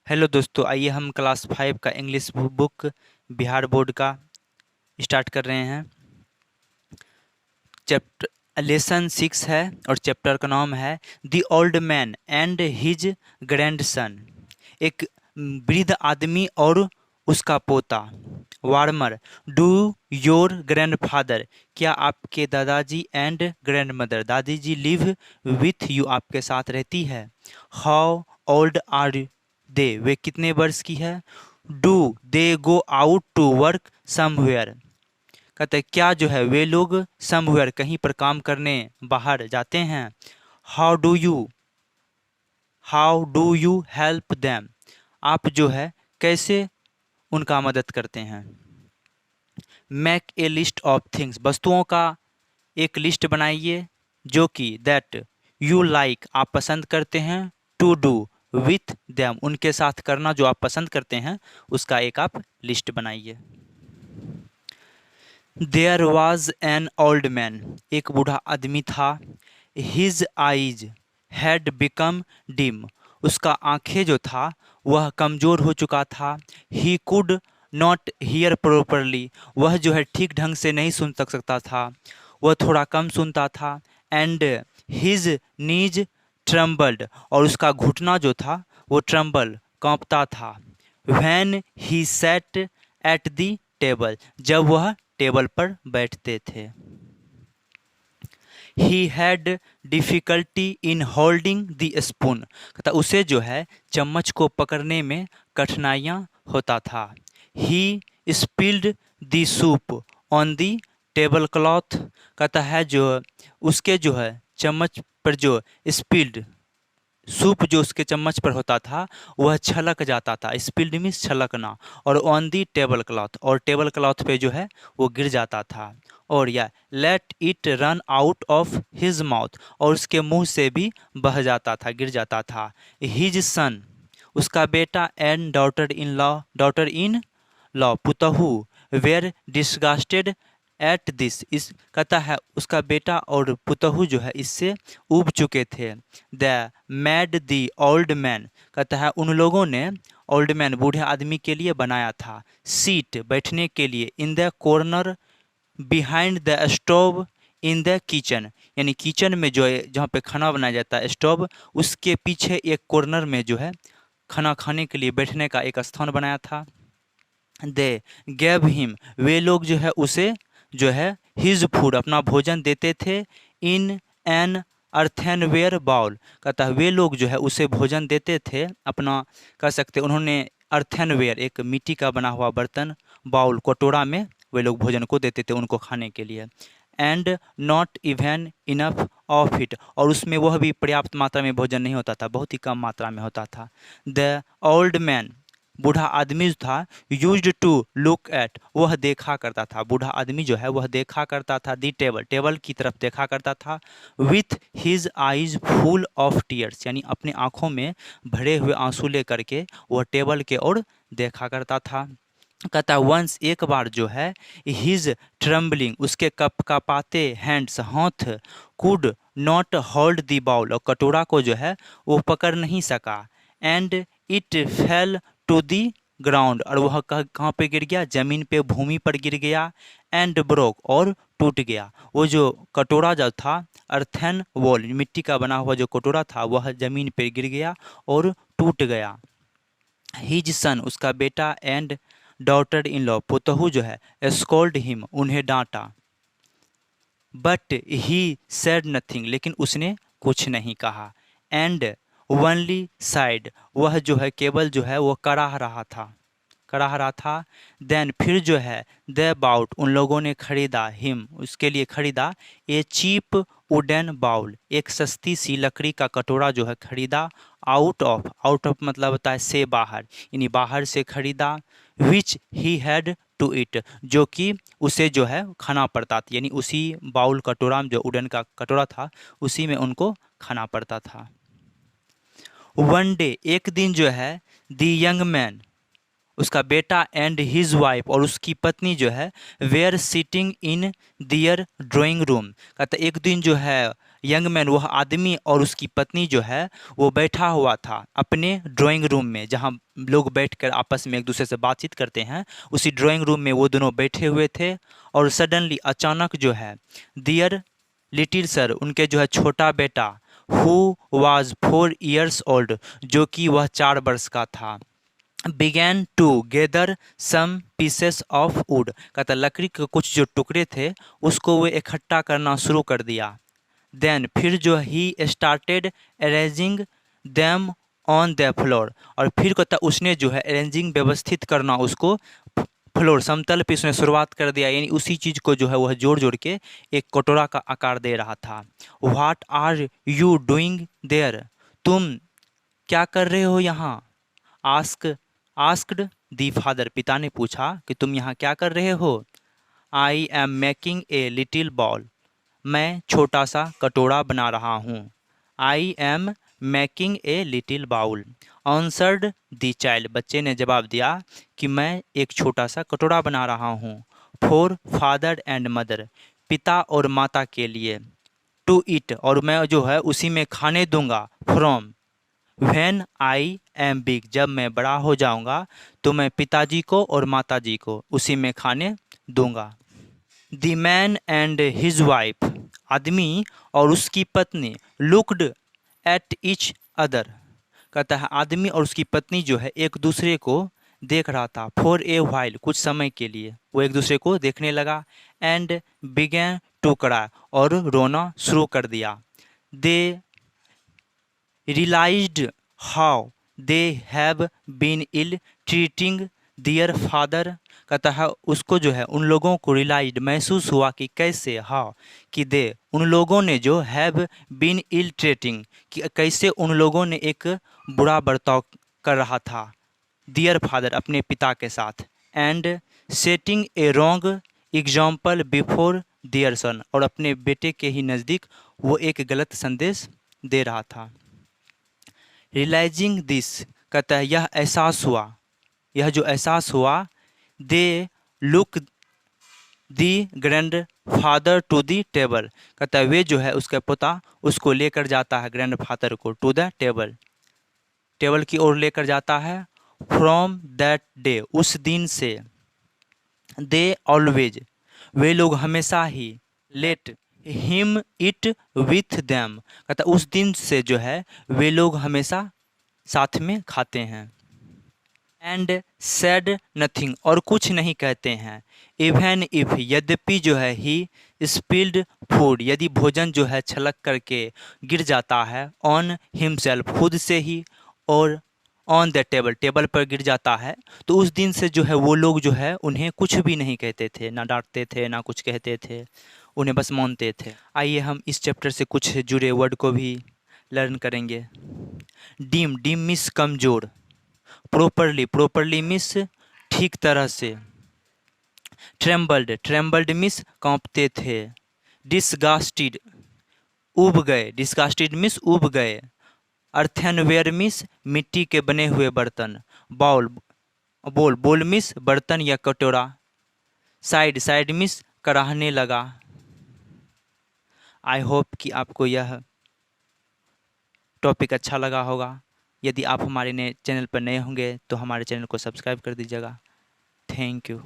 Hello दोस्तों, आइए हम क्लास 5 का इंग्लिश बुक बिहार बोर्ड का स्टार्ट कर रहे हैं। चैप्टर लेसन 6 है और चैप्टर का नाम है the old man and his grandson. एक वृद्ध आदमी और उसका पोता। वार्मर, डू योर ग्रैंडफादर, क्या आपके दादाजी एंड ग्रैंडमदर, दादी जी लिव विथ यू, आपके साथ रहती है। हाउ ओल्ड आर दे, वे कितने वर्ष की है। Do they go out to work somewhere, कहते हैं क्या जो है वे लोग समवेयर कहीं पर काम करने बाहर जाते हैं। How do you help them, आप जो है कैसे उनका मदद करते हैं। Make a list of things, वस्तुओं का एक लिस्ट बनाइए जो कि दैट यू लाइक, आप पसंद करते हैं। टू डू विथ देम, उनके साथ करना जो आप पसंद करते हैं उसका एक आप लिस्ट बनाइए। There was an old man, एक बूढ़ा आदमी था। His eyes had become dim, उसका आंखें जो था वह कमज़ोर हो चुका था। He could not hear properly, वह जो है ठीक ढंग से नहीं सुन सकता था, वह थोड़ा कम सुनता था। एंड हिज नीज ट्रम्बल्ड, और उसका घुटना जो था वो ट्रम्बल कांपता था। When he sat at the table, जब वह टेबल पर बैठते थे। He had difficulty in holding the spoon, कहता उसे जो है चम्मच को पकड़ने में कठिनाइयाँ होता था। He spilled the soup on the table cloth, कहता है जो उसके जो है चम्मच पर जो स्पिल्ड सूप जो उसके चम्मच पर होता था वह छलक जाता था। स्पिल्ड मीन्स छलकना, और ऑन दी टेबल क्लॉथ, और टेबल क्लॉथ पे जो है वो गिर जाता था। और या let it run out of his mouth, और उसके मुंह से भी बह जाता था, गिर जाता था। हिज सन, उसका बेटा, एंड डॉटर इन लॉ, पुतहू, वेर डिस्गास्टेड एट दिस, इस कहता है उसका बेटा और पुतहू जो है इससे ऊब चुके थे। The mad the old man, कहता है उन लोगों ने ओल्ड मैन बूढ़े आदमी के लिए बनाया था सीट, बैठने के लिए। In the corner behind the stove in the kitchen, यानी किचन में जो है जहाँ पे खाना बनाया जाता है स्टोव उसके पीछे एक कॉर्नर में जो है खाना खाने के लिए बैठने का एक स्थान बनाया था। दे गेव हिम, वे लोग जो है उसे जो है हिज फूड, अपना भोजन देते थे। इन एन अर्थेनवेयर बाउल, कहता है वे लोग जो है उसे भोजन देते थे अपना, कह सकते उन्होंने अर्थेनवेयर एक मिट्टी का बना हुआ बर्तन, बाउल कटोरा में वे लोग भोजन को देते थे उनको खाने के लिए। And not even enough of it, और उसमें वह भी पर्याप्त मात्रा में भोजन नहीं होता था, बहुत ही कम मात्रा में होता था। द ओल्ड मैन, बूढ़ा आदमी जो था, यूज्ड टू लुक एट, वह देखा करता था, बूढ़ा आदमी जो है वह देखा करता था दी टेबल, टेबल की तरफ देखा करता था। With his eyes full of tears, यानी अपने आँखों में भरे हुए आंसू ले करके वह टेबल के ओर देखा करता था। कहता वंस, एक बार जो है, हिज ट्रम्बलिंग, उसके कप कपाते हैंड्स, हाथ, could not hold the bowl, और कटोरा को जो है वो पकड़ नहीं सका। And it fell to the ground, और वह कहाँ पे गिर गया, जमीन पे, भूमि पर गिर गया। एंड ब्रोक, और टूट गया। वो जो कटोरा जो था अर्थन वॉल, मिट्टी का बना हुआ जो कटोरा था वह जमीन पे गिर गया और टूट गया। हिज सन, उसका बेटा, एंड डॉटर इन लॉ, पुतहू जो है, स्कोल्ड हिम, उन्हें डांटा। बट ही सेड नथिंग, लेकिन उसने कुछ नहीं कहा। एंड वनली साइड, वह जो है केवल जो है वो कराह रहा था, कराह रहा था। देन फिर जो है द बाउट, उन लोगों ने खरीदा, हिम, उसके लिए खरीदा, ए चीप वुडन बाउल, एक सस्ती सी लकड़ी का कटोरा जो है खरीदा। आउट ऑफ मतलब होता है से बाहर, यानी बाहर से खरीदा। विच ही हैड टू इट, जो कि उसे जो है खाना पड़ता था, यानी उसी बाउल कटोरा में जो वुडन का कटोरा था उसी में उनको खाना पड़ता था। वन डे, एक दिन जो है, द यंग मैन, उसका बेटा, एंड हिज वाइफ, और उसकी पत्नी जो है, were sitting in their drawing room, कहता एक दिन जो है यंग मैन वह आदमी और उसकी पत्नी जो है वो बैठा हुआ था अपने ड्राइंग रूम में, जहाँ लोग बैठकर आपस में एक दूसरे से बातचीत करते हैं, उसी ड्राइंग रूम में वो दोनों बैठे हुए थे। और सडनली अचानक जो है दियर लिटिल सर, उनके जो है छोटा बेटा, हु वाज 4 years old, जो कि वह 4 वर्ष का था, began to gather some pieces of wood, कहता लकड़ी के कुछ जो टुकड़े थे उसको वो इकट्ठा करना शुरू कर दिया। देन फिर जो he started arranging them on the floor, और फिर कहता उसने जो है अरेंजिंग व्यवस्थित करना उसको फ्लोर समतल पे उसने शुरुआत कर दिया, यानी उसी चीज़ को जो है वह जोड़ जोड़ के एक कटोरा का आकार दे रहा था। What are you doing there, तुम क्या कर रहे हो यहाँ? आस्क्ड दी फादर, पिता ने पूछा कि तुम यहाँ क्या कर रहे हो? I am making a little ball, मैं छोटा सा कटोरा बना रहा हूँ। I am making a little bowl, answered the child, बच्चे ने जवाब दिया कि मैं एक छोटा सा कटोरा बना रहा हूँ। फॉर फादर एंड मदर, पिता और माता के लिए। टू ईट, और मैं जो है उसी में खाने दूंगा। From when I am big, जब मैं बड़ा हो जाऊंगा तो मैं पिताजी को और माताजी को उसी में खाने दूंगा। The man and his wife, आदमी और उसकी पत्नी, लुक्ड एट ईच अदर, कहता है आदमी और उसकी पत्नी जो है एक दूसरे को देख रहा था। फॉर ए व्हाइल, कुछ समय के लिए वो एक दूसरे को देखने लगा। एंड बिगेन टू क्राई, और रोना शुरू कर दिया। दे realized how they have been ill treating their father, कहता है उसको जो है उन लोगों को रियलाइज महसूस हुआ कि कैसे, हाँ कि दे उन लोगों ने जो हैव बीन इल ट्रीटिंग, कि कैसे उन लोगों ने एक बुरा बर्ताव कर रहा था दियर फादर, अपने पिता के साथ। And setting a wrong example before their son, और अपने बेटे के ही नज़दीक वो एक गलत संदेश दे रहा था। रियलाइजिंग दिस, कहता है यह एहसास हुआ, यह जो एहसास हुआ। They look the grandfather to the table, कहता है वे जो है उसका पोता उसको लेकर जाता है ग्रैंड फादर को टू द टेबल, टेबल की ओर लेकर जाता है। फ्रॉम दैट डे, उस दिन से। दे ऑलवेज, वे लोग हमेशा ही। Let him eat with them, कहता उस दिन से जो है वे लोग हमेशा साथ में खाते हैं। एंड सेड नथिंग, और कुछ नहीं कहते हैं। इवन इफ, यद्यपि जो है ही स्पिल्ड फूड, यदि भोजन जो है छलक करके गिर जाता है। ऑन हिमसेल्फ, खुद से ही, और ऑन द टेबल, टेबल पर गिर जाता है, तो उस दिन से जो है वो लोग जो है उन्हें कुछ भी नहीं कहते थे, ना डांटते थे ना कुछ कहते थे, उन्हें बस मानते थे। आइए हम इस चैप्टर से कुछ जुड़े वर्ड को भी लर्न करेंगे। डीम, डीम मिस कमजोर। प्रॉपरली, प्रॉपरली मिस ठीक तरह से। ट्रेम्बल्ड, ट्रेम्बल्ड मिस कांपते थे। डिसगास्टेड, उब गए, डिसगास्टेड मिस उब गए। अर्थनवेयर मिस मिट्टी के बने हुए बर्तन। बाउल, बोल, बोल मिस बर्तन या कटोरा। साइड, साइड मिस कराहने लगा। आई होप कि आपको यह टॉपिक अच्छा लगा होगा। यदि आप हमारे नए चैनल पर नए होंगे तो हमारे चैनल को सब्सक्राइब कर दीजिएगा। Thank you.